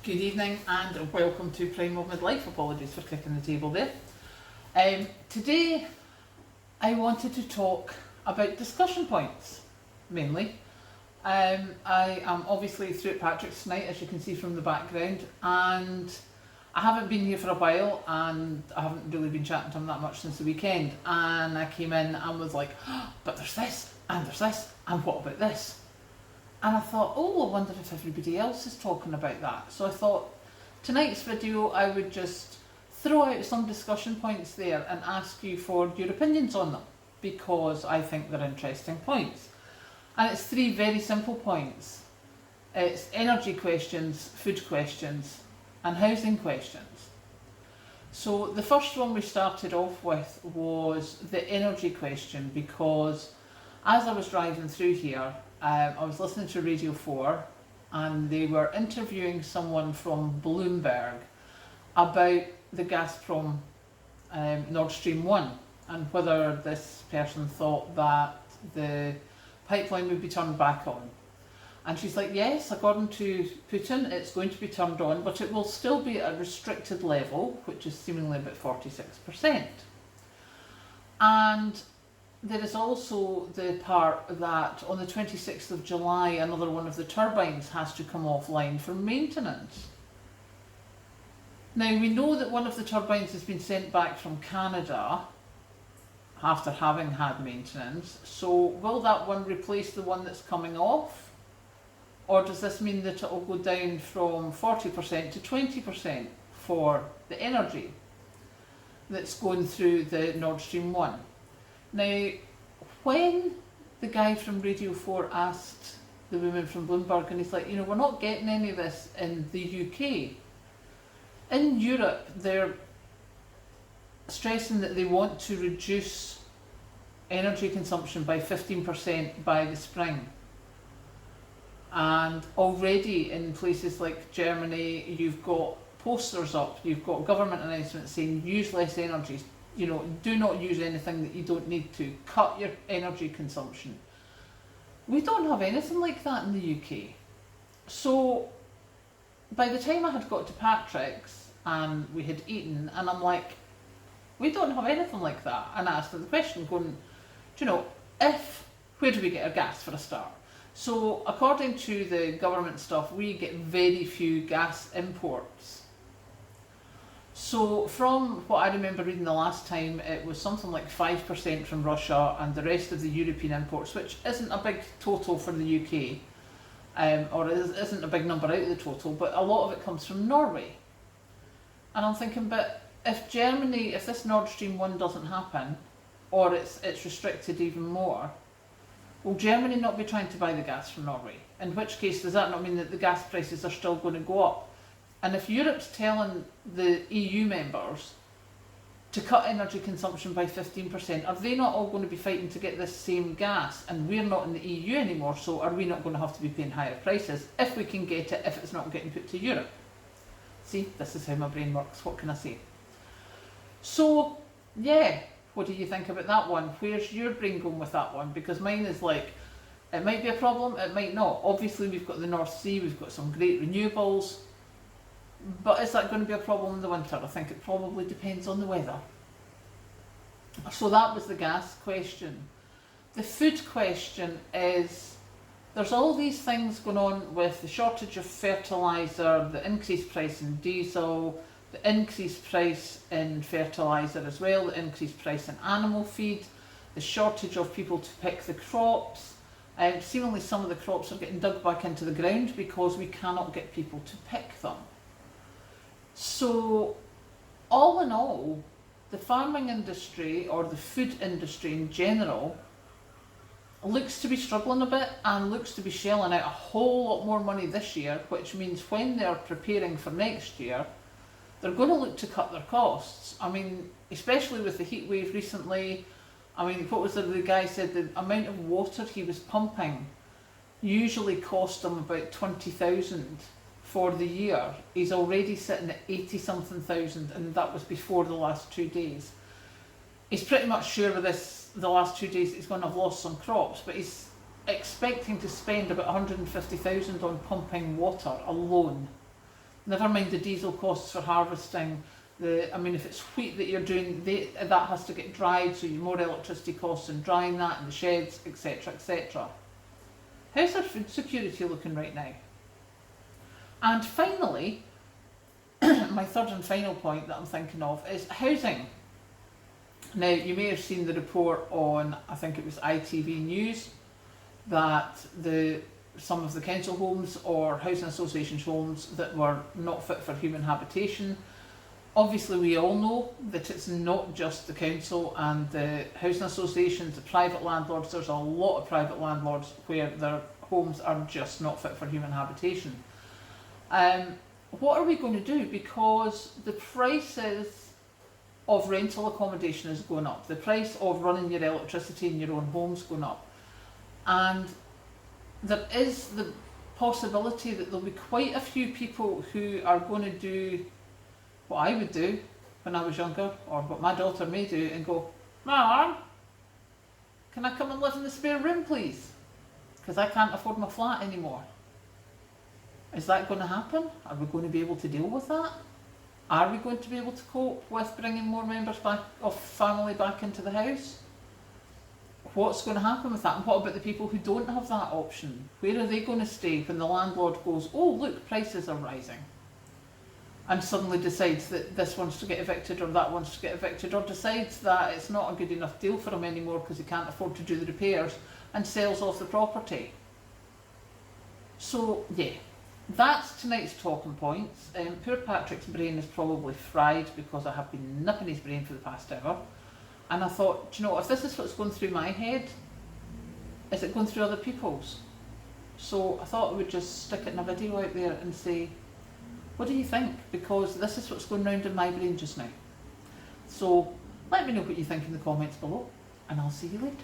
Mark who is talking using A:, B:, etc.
A: Good evening and welcome to Prime of Midlife. Apologies for kicking the table there. Today I wanted to talk about discussion points, mainly. I am obviously through at Patrick's tonight, as you can see from the background, and I haven't been here for a while and I haven't really been chatting to him that much since the weekend, and I came in and was like, oh, but there's this, and what about this? And I thought, oh, I wonder if everybody else is talking about that. So I thought tonight's video I would just throw out some discussion points there and ask you for your opinions on them, because I think they're interesting points. And it's three very simple points. It's energy questions, food questions, and housing questions. So the first one we started off with was the energy question, because as I was driving through here, I was listening to Radio 4 and they were interviewing someone from Bloomberg about the Gazprom Nord Stream 1 and whether this person thought that the pipeline would be turned back on. And she's like, yes, according to Putin, it's going to be turned on, but it will still be at a restricted level, which is seemingly about 46%. And there is also the part that on the 26th of July, another one of the turbines has to come offline for maintenance. Now, we know that one of the turbines has been sent back from Canada after having had maintenance. So will that one replace the one that's coming off? Or does this mean that it will go down from 40% to 20% for the energy that's going through the Nord Stream 1? Now, when the guy from Radio 4 asked the woman from Bloomberg, and he's like, we're not getting any of this in the UK. In Europe, they're stressing that they want to reduce energy consumption by 15% by the spring. And already in places like Germany, you've got posters up, you've got government announcements saying use less energy. Do not use anything that you don't need to. Cut your energy consumption. We don't have anything like that in the UK. So by the time I had got to Patrick's and we had eaten, and I'm like, we don't have anything like that. And I asked her the question going, where do we get our gas for a start? So according to the government stuff, we get very few gas imports. So from what I remember reading the last time, it was something like 5% from Russia and the rest of the European imports, which isn't a big total for the UK, or isn't a big number out of the total, but a lot of it comes from Norway. And I'm thinking, but if this Nord Stream 1 doesn't happen, or it's restricted even more, will Germany not be trying to buy the gas from Norway? In which case, does that not mean that the gas prices are still going to go up? And if Europe's telling the EU members to cut energy consumption by 15%, are they not all going to be fighting to get this same gas? And we're not in the EU anymore, so are we not going to have to be paying higher prices if we can get it, if it's not getting put to Europe? See, this is how my brain works, what can I say? So, yeah, what do you think about that one? Where's your brain going with that one? Because mine is like, it might be a problem, it might not. Obviously we've got the North Sea, we've got some great renewables, but is that going to be a problem in the winter? I think it probably depends on the weather. So that was the gas question. The food question is, there's all these things going on with the shortage of fertiliser, the increased price in diesel, the increased price in fertiliser as well, the increased price in animal feed, the shortage of people to pick the crops. Seemingly some of the crops are getting dug back into the ground because we cannot get people to pick them. So, all in all, the farming industry, or the food industry in general, looks to be struggling a bit and looks to be shelling out a whole lot more money this year, which means when they're preparing for next year, they're going to look to cut their costs. I mean, especially with the heat wave recently, what was the guy said the amount of water he was pumping usually cost him about 20,000 for the year. He's already sitting at 80-something thousand, and that was before the last 2 days. He's pretty much sure with the last 2 days he's going to have lost some crops, but he's expecting to spend about 150,000 on pumping water alone. Never mind the diesel costs for harvesting. I mean, if it's wheat that you're doing, that has to get dried, so you've more electricity costs in drying that in the sheds, etc., etc. How's our food security looking right now? And finally, my third and final point that I'm thinking of is housing. Now, you may have seen the report on, I think it was ITV News, that some of the council homes or housing association homes that were not fit for human habitation. Obviously, we all know that it's not just the council and the housing associations, the private landlords. There's a lot of private landlords where their homes are just not fit for human habitation. What are we going to do? Because the prices of rental accommodation is going up. The price of running your electricity in your own home is going up. And there is the possibility that there'll be quite a few people who are going to do what I would do when I was younger, or what my daughter may do, and go, Mum, can I come and live in the spare room, please? Because I can't afford my flat anymore. Is that going to happen? Are we going to be able to deal with that? Are we going to be able to cope with bringing more members of family back into the house? What's going to happen with that? And what about the people who don't have that option? Where are they going to stay when the landlord goes, oh look, prices are rising, and suddenly decides that this wants to get evicted or that wants to get evicted, or decides that it's not a good enough deal for him anymore because he can't afford to do the repairs and sells off the property? So yeah, that's tonight's talking points. Poor Patrick's brain is probably fried because I have been nipping his brain for the past hour. And I thought, do you know, if this is what's going through my head, is it going through other people's? So I thought I would just stick it in a video out there and say, what do you think? Because this is what's going round in my brain just now. So let me know what you think in the comments below, and I'll see you later.